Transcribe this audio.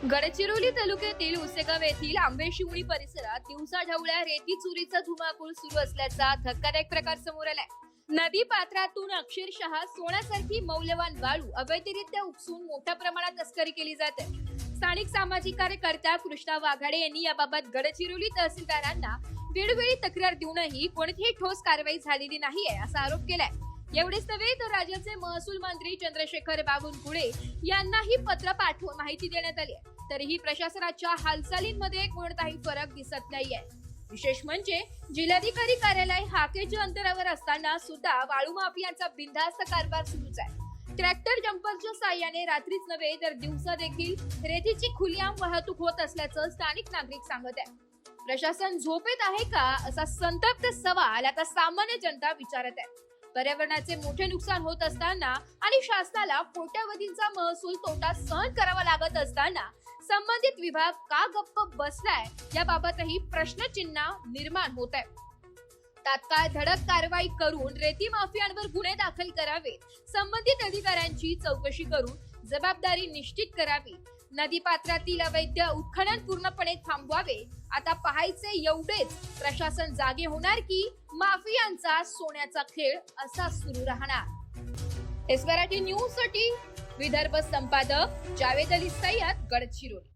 गडचिरोली तालुक्यातील उसेगाव येथील आंबेशिवणी परिसरात दिवसाढवळ्या रेती चोरीचा धुमाकूळ सुरू असल्याचा धक्कादायक प्रकार समोर आलाय। नदी पात्रातून अक्षरशः सोन्यासारखी मौल्यवान वाळू अवैधरित्या उपसून मोठ्या प्रमाणात तस्करी केली जाते। स्थानिक सामाजिक कार्यकर्त्या कृष्णा वाघाडे यांनी याबाबत गडचिरोली तहसीलदारांना वेळोवेळी तक्रार देऊनही कोणतीही ठोस कारवाई झालेली नाहीये असा आरोप केलाय। एवढेच नव्हे तर राज्याचे महसूल मंत्री चंद्रशेखर बावनकुळे यांनाही पत्र पाठवून माहिती देण्यात आली आहे, तरीही प्रशासनाच्या हालचालींमध्ये कोणताही फरक दिसत नाहीये। विशेष म्हणजे जिल्हाधिकारी कार्यालय हाकेच्या अंतरावर असताना सुद्धा वाळू माफियांचा बिनधास्त कारभार सुरूच आहे। ट्रॅक्टर जम्परच्या साह्याने रात्रीच नव्हे तर दिवसा देखील रेतीची खुलेआम वाहतूक होत असल्याचं स्थानिक नागरिक सांगत आहे। प्रशासन झोपेत आहे का असा संतप्त सवाल आता सामान्य जनता विचारत आहे। पर्यावरणाचे मोठे नुकसान होत असताना आणि शासनाला कोट्यावधींचा महसूल तोटा सहन करावा लागत असताना संबंधित विभाग का गप्प बसलाय याबाबतही प्रश्नचिन्ह निर्माण होत आहे। तात्काळ धडक कारवाई करून रेती माफियांवर गुन्हे दाखल करावे, संबंधित अधिकाऱ्यांची चौकशी करून जबाबदारी निश्चित करावी, नदीपात्रातील अवैध उत्खनन पूर्णपणे थांबवावे। आता पाहायचे एवढेच, प्रशासन जागे होणार की माफियांचा सोन्याचा खेळ असा सुरू राहणार। एस मराठी न्यूज साठी विदर्भ संपादक जावेद अली सय्यद, गडचिरोली।